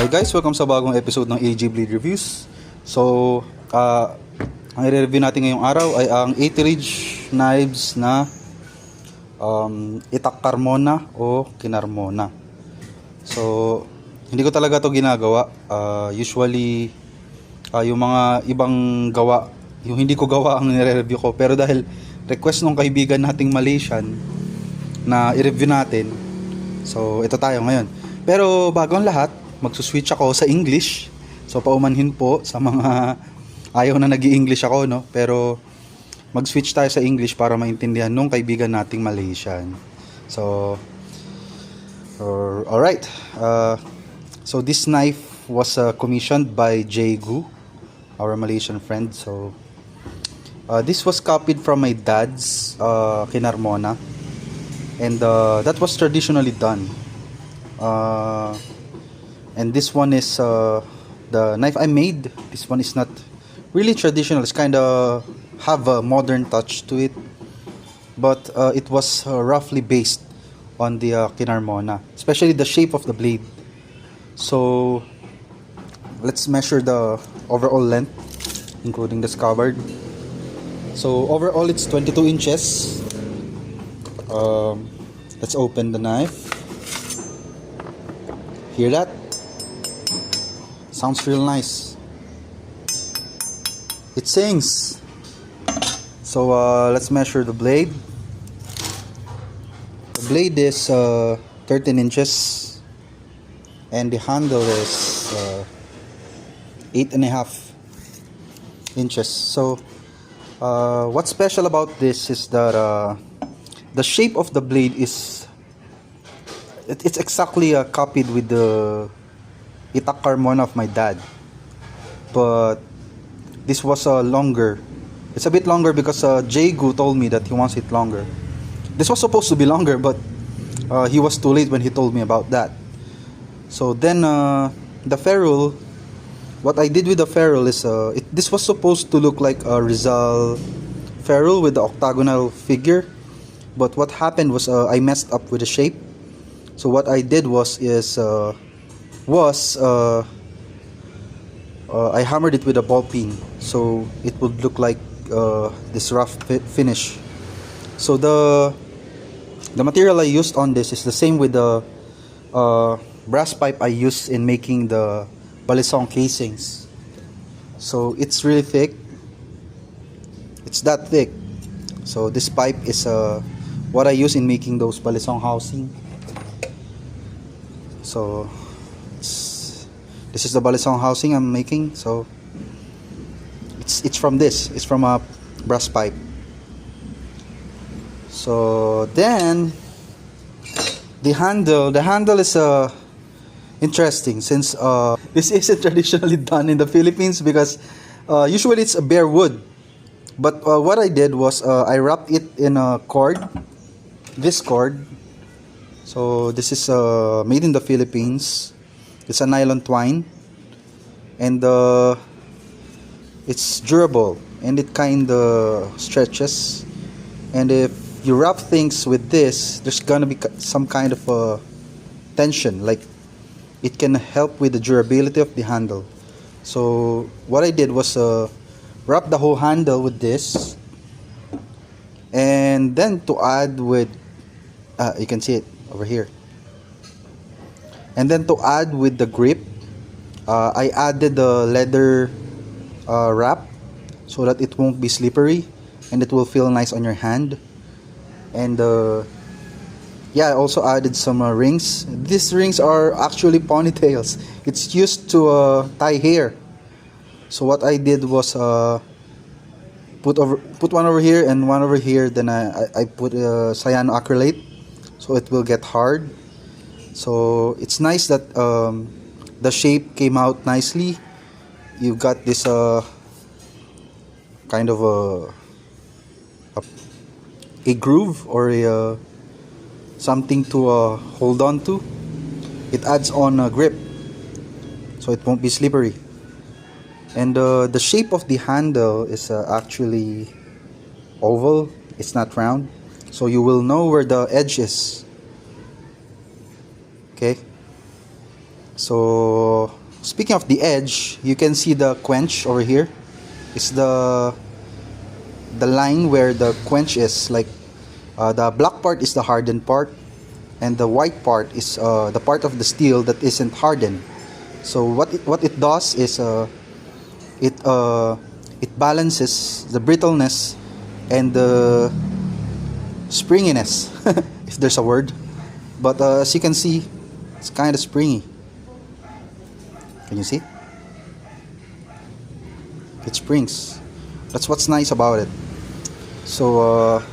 Hi guys, welcome sa bagong episode ng AG Blade Reviews. So, ang i-review natin ngayong araw ay ang Aetheridge knives na Itak Carmona o Kinarmona. So, hindi ko talaga to ginagawa. Usually, yung mga ibang gawa, yung hindi ko gawa ang nire-review ko. Pero dahil request ng kaibigan nating Malaysian na i-review natin, so ito tayo ngayon. Pero bago ang lahat, magsuswitch ako sa English. So paumanhin po sa mga ayaw na nag-i-English ako, no? Pero mag-switch tayo sa English para maintindihan nung kaibigan nating Malaysian. So alright. So this knife was commissioned by Gu, our Malaysian friend. So this was copied from my dad's Kinarmona, and that was traditionally done. And this one is the knife I made. This one is not really traditional. It's kind of have a modern touch to it, but it was roughly based on the Kinarmona, especially the shape of the blade. So let's measure the overall length, including the scabbard. So overall it's 22 inches. Let's open the knife. Hear that? Sounds real nice. It sings. So let's measure the blade. The blade is 13 inches, and the handle is 8.5 inches. So what's special about this is that the shape of the blade is it's exactly copied with the Itak Carmona of my dad, but this was longer. It's a bit longer because Gu told me that he wants it longer. This was supposed to be longer, but he was too late when he told me about that. So then the ferrule, what I did with the ferrule is this was supposed to look like a Rizal ferrule with the octagonal figure, but what happened was I messed up with the shape. So what I did I hammered it with a ball peen, so it would look like this rough finish. So the material I used on this is the same with the brass pipe I used in making the balisong casings. So it's really thick. It's that thick. So this pipe is what I use in making those balisong housing. So this is the balisong housing I'm making. So it's from this. It's from a brass pipe. So then the handle is interesting, since this isn't traditionally done in the Philippines, because usually it's a bare wood. But what I did was I wrapped it in a cord, this cord. So this is made in the Philippines. It's a nylon twine, and it's durable, and it kind of stretches. And if you wrap things with this, there's gonna be some kind of a tension, like it can help with the durability of the handle. So what I did was wrap the whole handle with this, and then to add with you can see it over here, and then to add with the grip, I added the leather wrap so that it won't be slippery and it will feel nice on your hand. And yeah, I also added some rings. These rings are actually ponytails. It's used to tie hair. So what I did was put one over here and one over here. Then I put cyanoacrylate so it will get hard. So it's nice that the shape came out nicely. You got this kind of a groove or a something to hold on to. It adds on a grip so it won't be slippery. And the shape of the handle is actually oval, it's not round, so you will know where the edge is. Okay, so speaking of the edge, you can see the quench over here. It's the line where the quench is, like the black part is the hardened part, and the white part is the part of the steel that isn't hardened. So what it does is it balances the brittleness and the springiness, if there's a word. But as you can see, it's kind of springy. Can you see? It springs. That's what's nice about it. So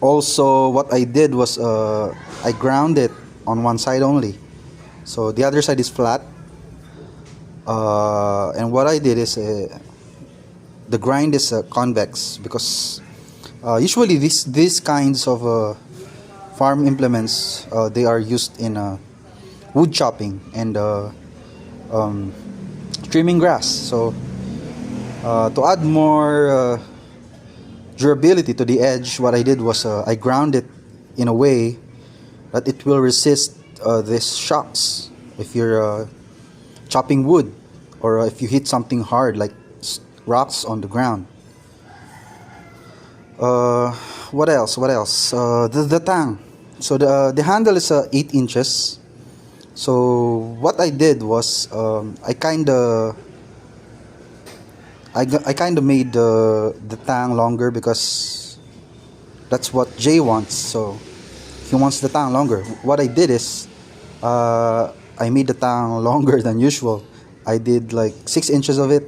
also what I did was I ground it on one side only, so the other side is flat. And what I did is the grind is convex, because usually these kinds of farm implements, they are used in wood chopping and trimming grass. So to add more durability to the edge, what I did was I ground it in a way that it will resist these shocks if you're chopping wood, or if you hit something hard like rocks on the ground. What else? The tang. So the handle is 8 inches. So what I did was I kind of made the tang longer, because that's what Jay wants. So he wants the tang longer. What I did is I made the tang longer than usual. I did like 6 inches of it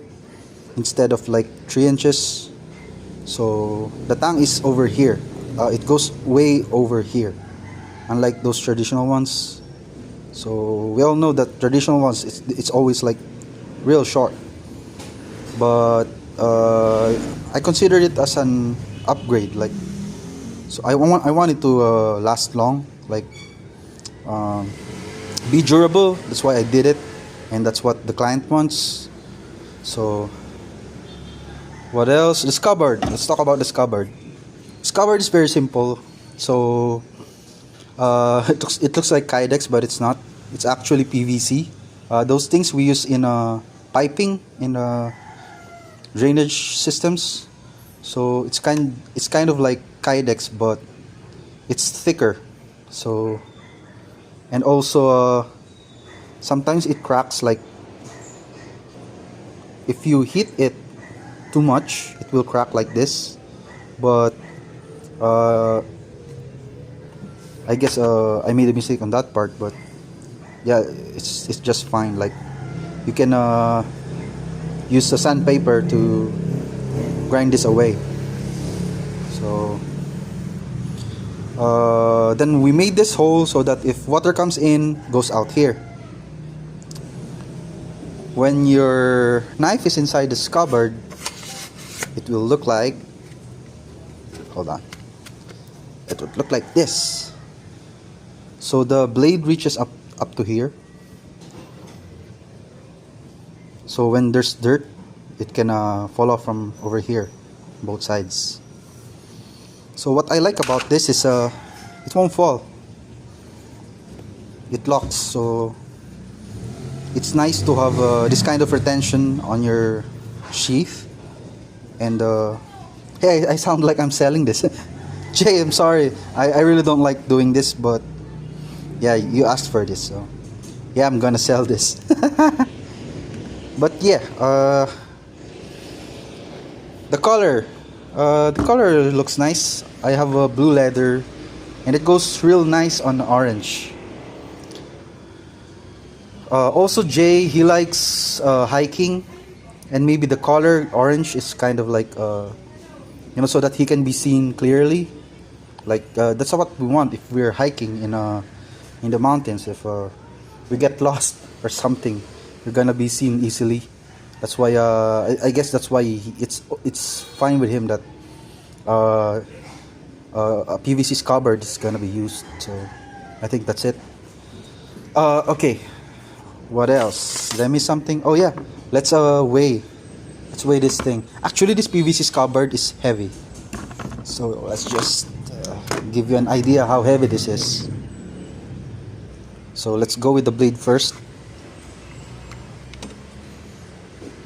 instead of like 3 inches. So the tang is over here. It goes way over here, unlike those traditional ones. So we all know that traditional ones, it's always like real short. But I considered it as an upgrade. Like, so I want it to last long, like be durable. That's why I did it, and that's what the client wants. So what else? The scabbard. Let's talk about the scabbard. Scabbard is very simple. So it looks like Kydex, but it's not. It's actually PVC. Those things we use in piping in drainage systems. So it's kind of like Kydex, but it's thicker. So, and also sometimes it cracks. Like if you hit it too much, it will crack like this. But I guess I made a mistake on that part. But yeah, it's just fine. Like you can use the sandpaper to grind this away. So then we made this hole so that if water comes in, goes out here. When your knife is inside the scabbard, it will look like, hold on, it would look like this. So the blade reaches up to here. So when there's dirt, it can fall off from over here, both sides. So what I like about this is it won't fall. It locks, so it's nice to have this kind of retention on your sheath. And hey, I sound like I'm selling this. Jay, I'm sorry, I really don't like doing this, but yeah, you asked for this, so yeah, I'm gonna sell this. But yeah, the color looks nice. I have a blue leather, and it goes real nice on orange. Also, Jay, he likes hiking, and maybe the color orange is kind of like so that he can be seen clearly. Like that's what we want if we're hiking in the mountains. If we get lost or something, you're gonna be seen easily. That's why I guess that's why it's fine with him that a PVC scabbard is gonna be used. So I think that's it. Okay, what else? Let me something. Oh yeah, let's weigh this thing. Actually, this PVC scabbard is heavy, so let's just give you an idea how heavy this is. So let's go with the blade first.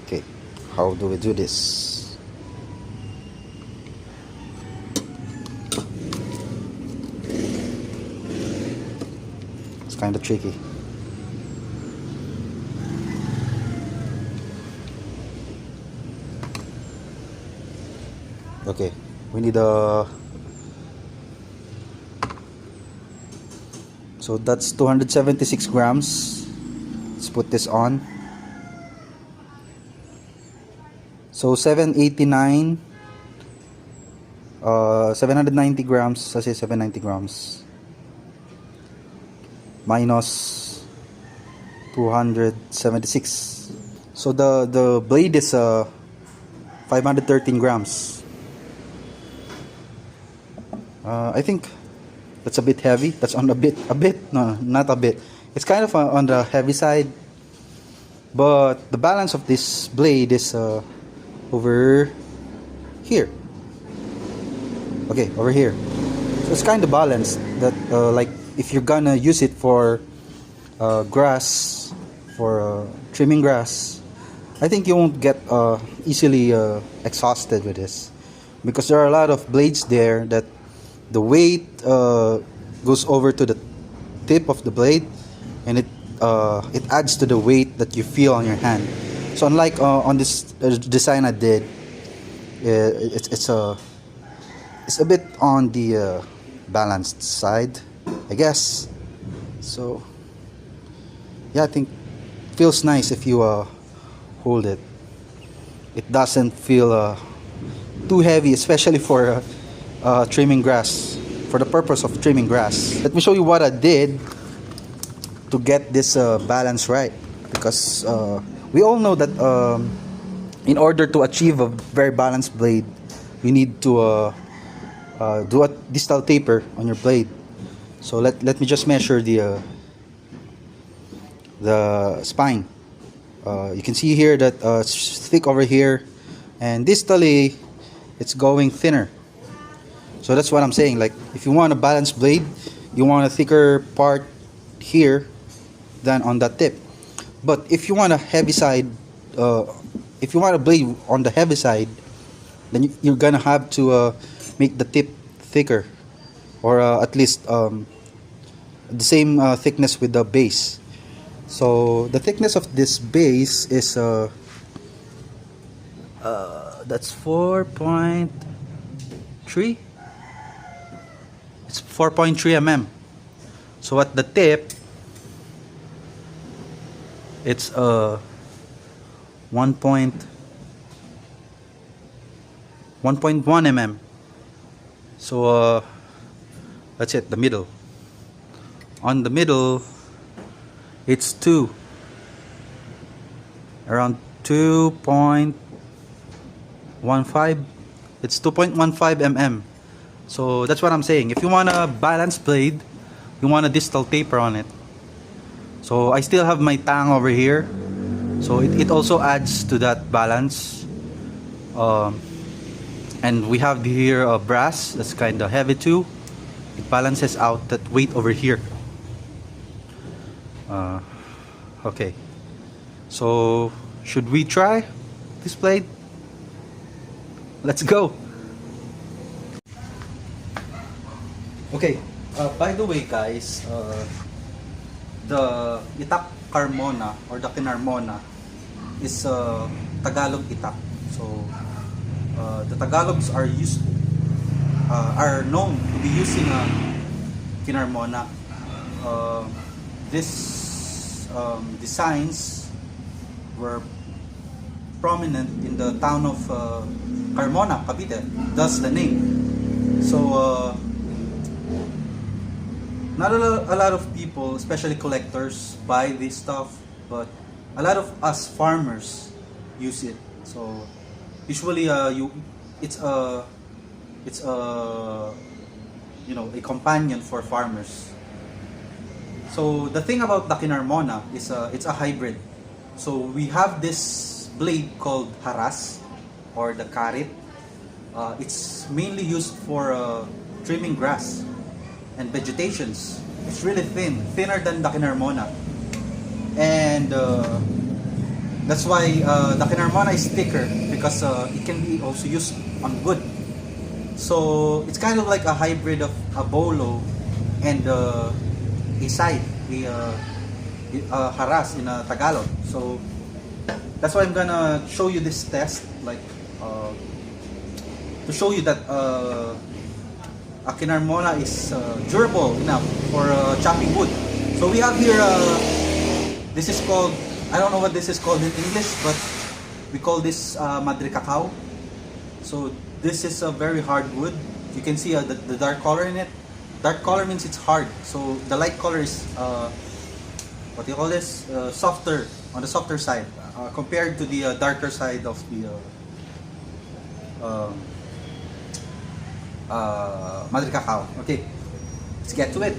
Okay, how do we do this? It's kind of tricky. Okay, we need a so that's 276 grams. Let's put this on. So 789 790 grams. I say 790 grams minus 276. So the blade is 513 grams. I think that's a bit heavy. That's on a bit, no, not a bit. It's kind of on the heavy side. But the balance of this blade is over here. Okay, over here. So it's kind of balanced. That like if you're gonna use it for grass, for trimming grass, I think you won't get easily exhausted with this, because there are a lot of blades there that the weight goes over to the tip of the blade, and it adds to the weight that you feel on your hand. So unlike on this design I did, it's a bit on the balanced side, I guess. So yeah, I think it feels nice if you hold it. It doesn't feel too heavy, especially for trimming grass, for the purpose of trimming grass. Let me show you what I did to get this balance right, because we all know that in order to achieve a very balanced blade, we need to do a distal taper on your blade. So let me just measure the spine. You can see here that it's thick over here, and distally it's going thinner. So that's what I'm saying. Like, if you want a balanced blade, you want a thicker part here than on that tip. But if you want a heavy side, if you want a blade on the heavy side, then you're gonna have to make the tip thicker, or at least the same thickness with the base. So the thickness of this base is that's 4.3. It's 4.3 mm. So at the tip, it's 1.1 mm. So that's it, the middle. On the middle, it's around 2.15. It's 2.15 mm. So that's what I'm saying. If you want a balanced blade, you want a distal taper on it. So I still have my tang over here, so it also adds to that balance. Um, and we have here a brass that's kind of heavy too. It balances out that weight over here. Okay, so should we try this blade? Let's go. Okay, by the way guys, the Itak Carmona or the Kinarmona is Tagalog Itak. So the Tagalogs are known to be using Kinarmona. This designs were prominent in the town of Carmona, Cavite. Thus the name. So not a lot of people, especially collectors, buy this stuff, but a lot of us farmers use it. So usually it's a a companion for farmers. So the thing about the Kinarmona is it's a hybrid. So we have this blade called haras or the karit. It's mainly used for trimming grass and vegetations. It's really thinner than the Kinarmona, and that's why the Kinarmona is thicker, because it can be also used on wood. So it's kind of like a hybrid of a bolo and a scythe, a haras in a Tagalog. So that's why I'm gonna show you this test, like to show you that a Kinarmona is durable enough for chopping wood. So we have here, this is called, I don't know what this is called in English, but we call this madre cacao. So this is a very hard wood. You can see the dark color in it. Dark color means it's hard. So the light color is what do you call this? Softer, on the softer side, compared to the darker side of the madre cacao. Okay, let's get to it.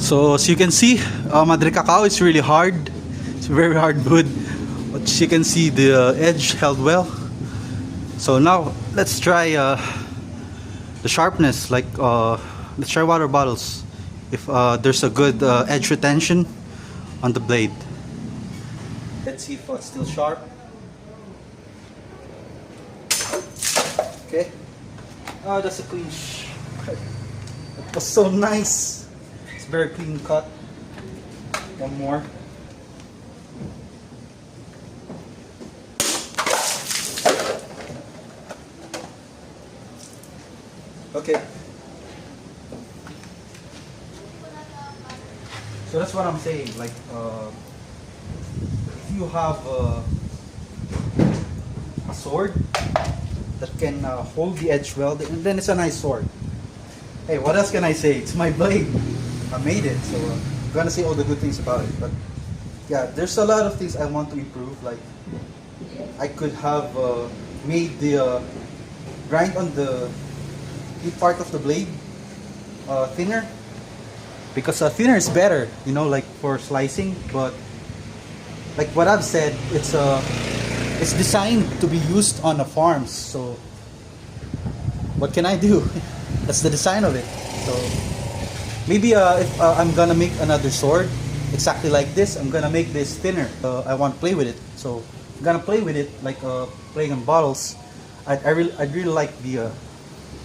So as you can see, madre cacao is really hard. It's very hard wood, but you can see the edge held well. So now let's try the sharpness. Like let's try water bottles. If there's a good edge retention on the blade. Let's see if it's still sharp. Okay. Oh, that's a clean. It was so nice. Very clean cut. One more. Okay. So that's what I'm saying. Like, if you have a sword that can hold the edge well, then it's a nice sword. Hey, what else can I say? It's my blade. I made it, so I'm gonna say all the good things about it. But yeah, there's a lot of things I want to improve. Like, I could have made the grind on the part of the blade thinner, because thinner is better, you know, like for slicing. But like what I've said, it's It's designed to be used on the farms, so what can I do? That's the design of it. So maybe if I'm gonna make another sword exactly like this, I'm gonna make this thinner. I want to play with it, so I'm gonna play with it like playing on bottles. I'd really like the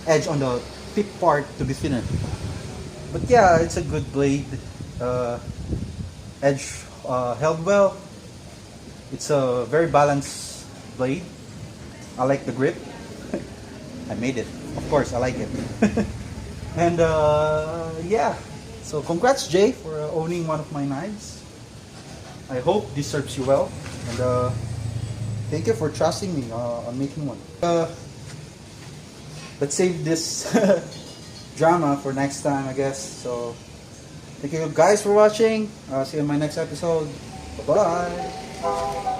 edge on the tip part to be thinner. But yeah, it's a good blade. Edge held well. It's a very balanced blade. I like the grip. I made it. Of course, I like it. And yeah. So congrats, Jay, for owning one of my knives. I hope this serves you well. And thank you for trusting me on making one. Let's save this drama for next time, I guess. So thank you guys for watching. See you in my next episode. Bye-bye.